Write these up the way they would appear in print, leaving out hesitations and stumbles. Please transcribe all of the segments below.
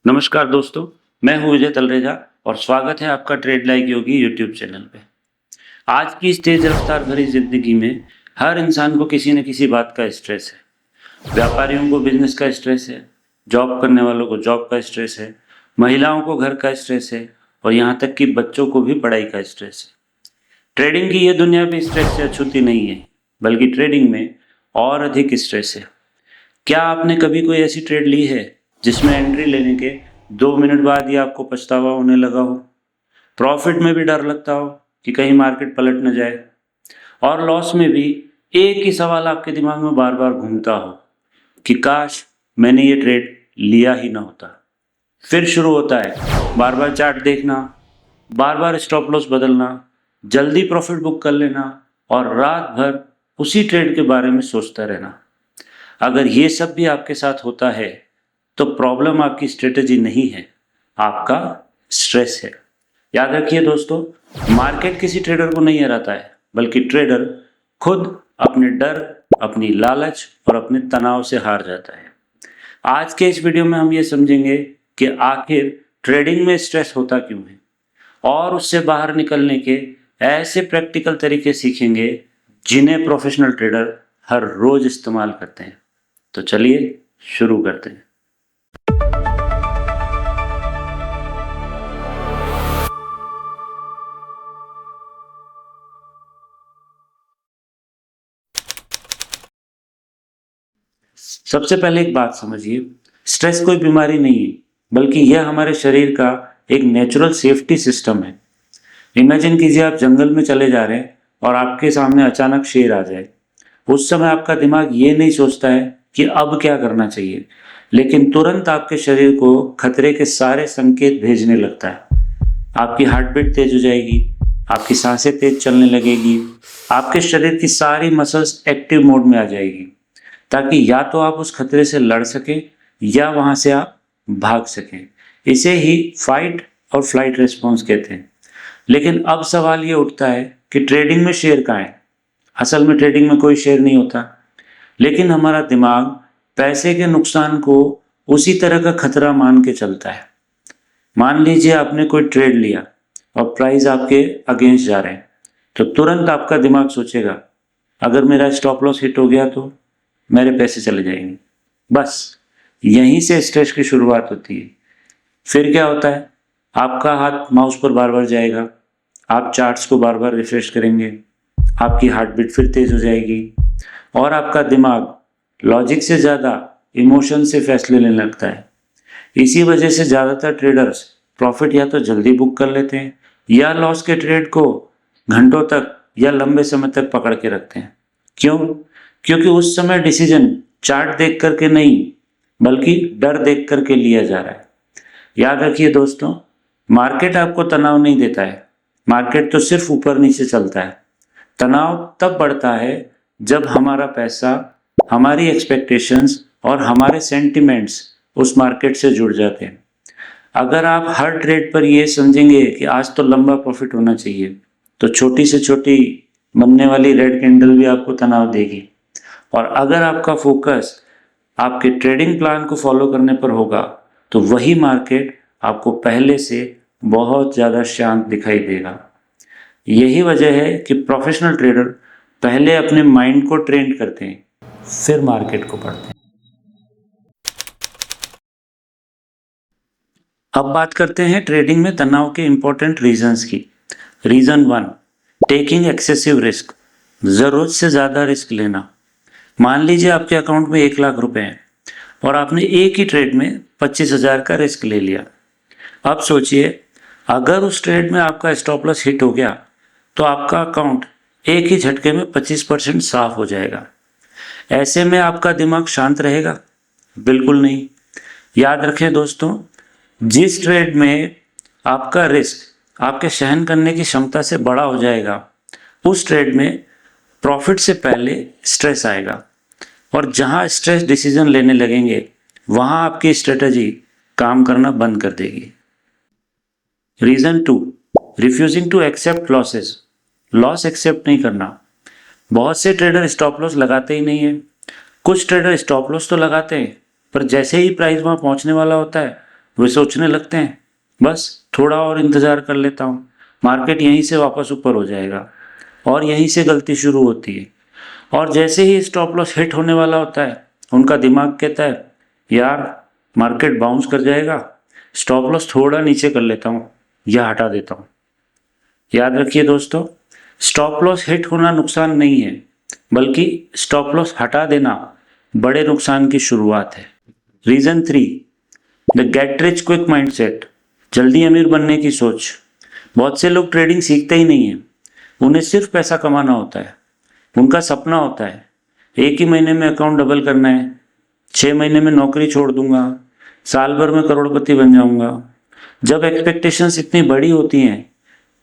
नमस्कार दोस्तों, मैं हूं विजय तलरेजा और स्वागत है आपका ट्रेड लाइक योगी यूट्यूब चैनल पे। आज की इस तेज रफ्तार भरी जिंदगी में हर इंसान को किसी न किसी बात का स्ट्रेस है। व्यापारियों को बिजनेस का स्ट्रेस है, जॉब करने वालों को जॉब का स्ट्रेस है, महिलाओं को घर का स्ट्रेस है और यहाँ तक कि बच्चों को भी पढ़ाई का स्ट्रेस है। ट्रेडिंग की ये दुनिया भी स्ट्रेस से अछूती नहीं है, बल्कि ट्रेडिंग में और अधिक स्ट्रेस है। क्या आपने कभी कोई ऐसी ट्रेड ली है जिसमें एंट्री लेने के 2 मिनट बाद ही आपको पछतावा होने लगा हो, प्रॉफिट में भी डर लगता हो कि कहीं मार्केट पलट न जाए, और लॉस में भी एक ही सवाल आपके दिमाग में बार बार घूमता हो कि काश मैंने ये ट्रेड लिया ही ना होता। फिर शुरू होता है बार बार चार्ट देखना, बार बार स्टॉप लॉस बदलना, जल्दी प्रॉफिट बुक कर लेना और रात भर उसी ट्रेड के बारे में सोचता रहना। अगर ये सब भी आपके साथ होता है तो प्रॉब्लम आपकी स्ट्रेटेजी नहीं है, आपका स्ट्रेस है। याद रखिए दोस्तों, मार्केट किसी ट्रेडर को नहीं हराता है, बल्कि ट्रेडर खुद अपने डर, अपनी लालच और अपने तनाव से हार जाता है। आज के इस वीडियो में हम ये समझेंगे कि आखिर ट्रेडिंग में स्ट्रेस होता क्यों है और उससे बाहर निकलने के ऐसे प्रैक्टिकल तरीके सीखेंगे जिन्हें प्रोफेशनल ट्रेडर हर रोज इस्तेमाल करते हैं। तो चलिए शुरू करते हैं। सबसे पहले एक बात समझिए, स्ट्रेस कोई बीमारी नहीं है, बल्कि यह हमारे शरीर का एक नेचुरल सेफ्टी सिस्टम है। इमेजिन कीजिए आप जंगल में चले जा रहे हैं और आपके सामने अचानक शेर आ जाए। उस समय आपका दिमाग ये नहीं सोचता है कि अब क्या करना चाहिए, लेकिन तुरंत आपके शरीर को खतरे के सारे संकेत भेजने लगता है। आपकी हार्ट बीट तेज हो जाएगी, आपकी सांसें तेज चलने लगेगी, आपके शरीर की सारी मसल्स एक्टिव मोड में आ जाएगी, ताकि या तो आप उस खतरे से लड़ सकें या वहां से आप भाग सकें। इसे ही फाइट और फ्लाइट रिस्पॉन्स कहते हैं। लेकिन अब सवाल ये उठता है कि ट्रेडिंग में शेर कहाँ है? असल में ट्रेडिंग में कोई शेर नहीं होता, लेकिन हमारा दिमाग पैसे के नुकसान को उसी तरह का खतरा मान के चलता है। मान लीजिए आपने कोई ट्रेड लिया और प्राइस आपके अगेंस्ट जा रहे हैं, तो तुरंत आपका दिमाग सोचेगा अगर मेरा स्टॉप लॉस हिट हो गया तो मेरे पैसे चले जाएंगे। बस यहीं से स्ट्रेस की शुरुआत होती है। फिर क्या होता है, आपका हाथ माउस पर बार बार जाएगा, आप चार्ट्स को बार बार रिफ्रेश करेंगे, आपकी हार्ट बीट फिर तेज हो जाएगी और आपका दिमाग लॉजिक से ज़्यादा इमोशन से फैसले लेने लगता है। इसी वजह से ज़्यादातर ट्रेडर्स प्रॉफिट या तो जल्दी बुक कर लेते हैं या लॉस के ट्रेड को घंटों तक या लंबे समय तक पकड़ के रखते हैं। क्यों? क्योंकि उस समय डिसीजन चार्ट देख करके नहीं, बल्कि डर देख करके लिया जा रहा है। याद रखिए दोस्तों, मार्केट आपको तनाव नहीं देता है, मार्केट तो सिर्फ ऊपर नीचे चलता है। तनाव तब बढ़ता है जब हमारा पैसा, हमारी एक्सपेक्टेशंस और हमारे सेंटिमेंट्स उस मार्केट से जुड़ जाते हैं। अगर आप हर ट्रेड पर ये समझेंगे कि आज तो लंबा प्रॉफिट होना चाहिए, तो छोटी से छोटी बनने वाली रेड कैंडल भी आपको तनाव देगी। और अगर आपका फोकस आपके ट्रेडिंग प्लान को फॉलो करने पर होगा, तो वही मार्केट आपको पहले से बहुत ज़्यादा शांत दिखाई देगा। यही वजह है कि प्रोफेशनल ट्रेडर पहले अपने माइंड को ट्रेन करते हैं, फिर मार्केट को पढ़ते हैं। अब बात करते हैं ट्रेडिंग में तनाव के इंपॉर्टेंट रीजंस की। रीजन 1, टेकिंग एक्सेसिव रिस्क, ज़रूरत से ज़्यादा रिस्क लेना। मान लीजिए आपके अकाउंट में 1 लाख रुपए हैं और आपने एक ही ट्रेड में 25,000 का रिस्क ले लिया। अब सोचिए, अगर उस ट्रेड में आपका स्टॉप लॉस हिट हो गया तो आपका अकाउंट एक ही झटके में 25% साफ हो जाएगा। ऐसे में आपका दिमाग शांत रहेगा? बिल्कुल नहीं। याद रखें दोस्तों, जिस ट्रेड में आपका रिस्क आपके सहन करने की क्षमता से बड़ा हो जाएगा, उस ट्रेड में प्रॉफिट से पहले स्ट्रेस आएगा, और जहां स्ट्रेस डिसीजन लेने लगेंगे वहां आपकी स्ट्रेटजी काम करना बंद कर देगी। Reason 2, refusing to accept losses, loss accept नहीं करना। बहुत से ट्रेडर स्टॉप लॉस लगाते ही नहीं है। कुछ ट्रेडर स्टॉप लॉस तो लगाते हैं, पर जैसे ही प्राइस वहां पहुंचने वाला होता है वे सोचने लगते हैं बस थोड़ा और इंतज़ार कर लेता हूँ, मार्केट यहीं से वापस ऊपर हो जाएगा, और यहीं से गलती शुरू होती है। और जैसे ही स्टॉप लॉस हिट होने वाला होता है, उनका दिमाग कहता है यार मार्केट बाउंस कर जाएगा, स्टॉप लॉस थोड़ा नीचे कर लेता हूँ या हटा देता हूँ। याद रखिए दोस्तों, स्टॉप लॉस हिट होना नुकसान नहीं है, बल्कि स्टॉप लॉस हटा देना बड़े नुकसान की शुरुआत है। Reason 3, the get rich quick mindset, जल्दी अमीर बनने की सोच। बहुत से लोग ट्रेडिंग सीखते ही नहीं हैं, उन्हें सिर्फ पैसा कमाना होता है। उनका सपना होता है 1 ही महीने में अकाउंट डबल करना है, 6 महीने में नौकरी छोड़ दूंगा, साल भर में करोड़पति बन जाऊंगा। जब एक्सपेक्टेशंस इतनी बड़ी होती हैं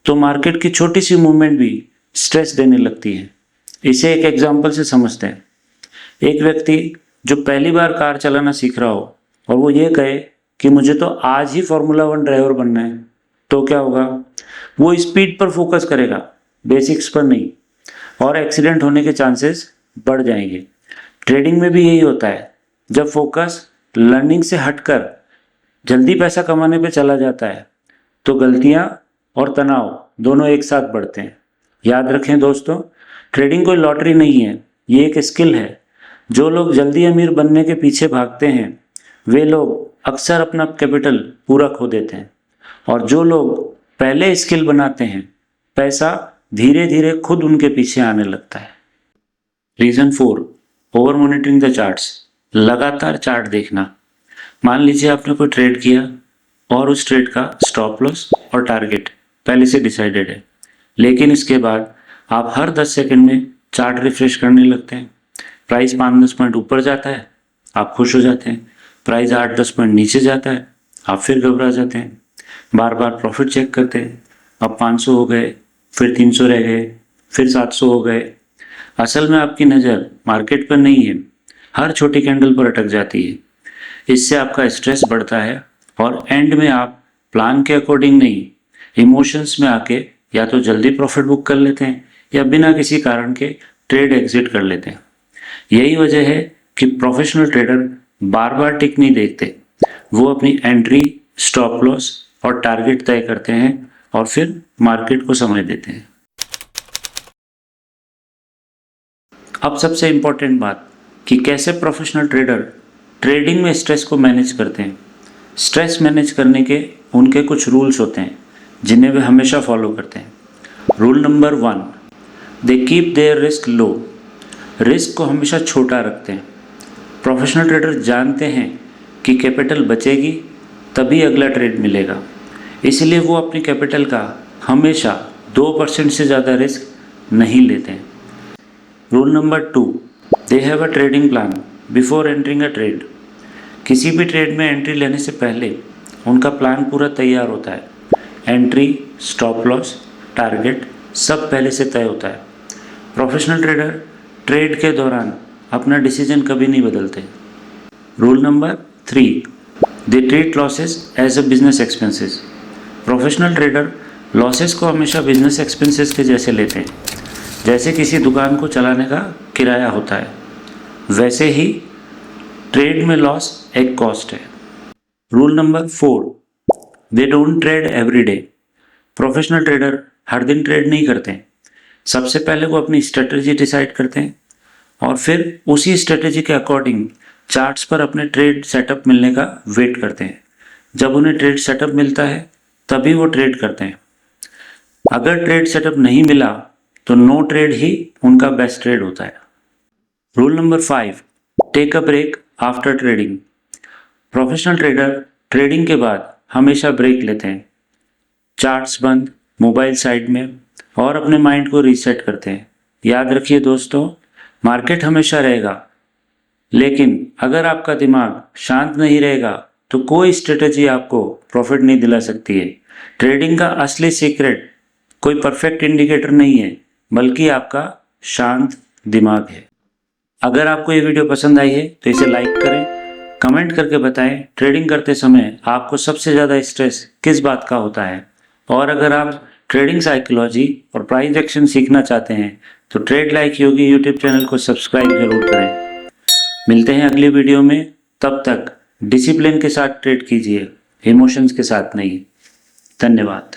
तो मार्केट की छोटी सी मूवमेंट भी स्ट्रेस देने लगती है। इसे एक एग्जांपल से समझते हैं। एक व्यक्ति जो पहली बार कार चलाना सीख रहा हो और वो ये कहे कि मुझे तो आज ही फार्मूला 1 ड्राइवर बनना है, तो क्या होगा? वो स्पीड पर फोकस करेगा, बेसिक्स पर नहीं, और एक्सीडेंट होने के चांसेस बढ़ जाएंगे। ट्रेडिंग में भी यही होता है, जब फोकस लर्निंग से हटकर जल्दी पैसा कमाने पे चला जाता है तो गलतियां और तनाव दोनों एक साथ बढ़ते हैं। याद रखें दोस्तों, ट्रेडिंग कोई लॉटरी नहीं है, ये एक स्किल है। जो लोग जल्दी अमीर बनने के पीछे भागते हैं वे लोग अक्सर अपना कैपिटल पूरा खो देते हैं, और जो लोग पहले स्किल बनाते हैं पैसा धीरे धीरे खुद उनके पीछे आने लगता है। Reason 4, over monitoring the charts, लगातार चार्ट देखना। मान लीजिए आपने कोई ट्रेड किया और उस ट्रेड का स्टॉप लॉस और टारगेट पहले से डिसाइडेड है, लेकिन इसके बाद आप हर 10 सेकंड में चार्ट रिफ्रेश करने लगते हैं। प्राइस 5-10 पॉइंट ऊपर जाता है, आप खुश हो जाते हैं। प्राइस 8-10 पॉइंट नीचे जाता है, आप फिर घबरा जाते हैं। बार बार प्रॉफिट चेक करते हैं, अब 500 हो गए, फिर 300 रह गए, फिर 700 हो गए। असल में आपकी नज़र मार्केट पर नहीं है, हर छोटी कैंडल पर अटक जाती है। इससे आपका स्ट्रेस बढ़ता है और एंड में आप प्लान के अकॉर्डिंग नहीं, इमोशंस में आके या तो जल्दी प्रॉफिट बुक कर लेते हैं या बिना किसी कारण के ट्रेड एग्जिट कर लेते हैं। यही वजह है कि प्रोफेशनल ट्रेडर बार बार टिक नहीं देखते, वो अपनी एंट्री, स्टॉप लॉस और टारगेट तय करते हैं और फिर मार्केट को समय देते हैं। अब सबसे इम्पोर्टेंट बात कि कैसे प्रोफेशनल ट्रेडर ट्रेडिंग में स्ट्रेस को मैनेज करते हैं। स्ट्रेस मैनेज करने के उनके कुछ रूल्स होते हैं जिन्हें वे हमेशा फॉलो करते हैं। Rule number 1, they keep their risk low, risk को हमेशा छोटा रखते हैं। प्रोफेशनल ट्रेडर जानते हैं कि कैपिटल बचेगी तभी अगला ट्रेड मिलेगा, इसलिए वो अपनी कैपिटल का हमेशा 2% से ज़्यादा रिस्क नहीं लेते हैं। Rule number 2, they have a trading plan before entering a trade, किसी भी ट्रेड में एंट्री लेने से पहले उनका प्लान पूरा तैयार होता है। एंट्री, स्टॉप लॉस, टारगेट सब पहले से तय होता है। प्रोफेशनल ट्रेडर ट्रेड के दौरान अपना डिसीजन कभी नहीं बदलते। Rule number 3, they treat losses as a business expenses, professional trader losses को हमेशा बिजनेस एक्सपेंसेस के जैसे लेते हैं। जैसे किसी दुकान को चलाने का किराया होता है, वैसे ही ट्रेड में लॉस एक कॉस्ट है। Rule number 4, they don't trade every day, professional trader हर दिन ट्रेड नहीं करते हैं। सबसे पहले वो अपनी स्ट्रेटजी डिसाइड करते हैं और फिर उसी स्ट्रेटजी के अकॉर्डिंग चार्ट्स पर अपने ट्रेड सेटअप मिलने का वेट करते हैं। जब उन्हें ट्रेड सेटअप मिलता है तभी वो ट्रेड करते हैं। अगर ट्रेड सेटअप नहीं मिला तो नो ट्रेड ही उनका बेस्ट ट्रेड होता है। Rule number 5, take a break after trading, professional trader trading के बाद हमेशा ब्रेक लेते हैं। चार्ट्स बंद, मोबाइल साइड में, और अपने माइंड को रीसेट करते हैं। याद रखिए दोस्तों, मार्केट हमेशा रहेगा, लेकिन अगर आपका दिमाग शांत नहीं रहेगा तो कोई स्ट्रेटजी आपको प्रॉफिट नहीं दिला सकती है। ट्रेडिंग का असली सीक्रेट कोई परफेक्ट इंडिकेटर नहीं है, बल्कि आपका शांत दिमाग है। अगर आपको ये वीडियो पसंद आई है तो इसे लाइक करें, कमेंट करके बताएं ट्रेडिंग करते समय आपको सबसे ज़्यादा स्ट्रेस किस बात का होता है। और अगर आप ट्रेडिंग साइकोलॉजी और प्राइस एक्शन सीखना चाहते हैं तो ट्रेड लाइक योगी यूट्यूब चैनल को सब्सक्राइब जरूर करें। मिलते हैं अगली वीडियो में, तब तक डिसिप्लिन के साथ ट्रेड कीजिए इमोशंस के साथ नहीं। धन्यवाद।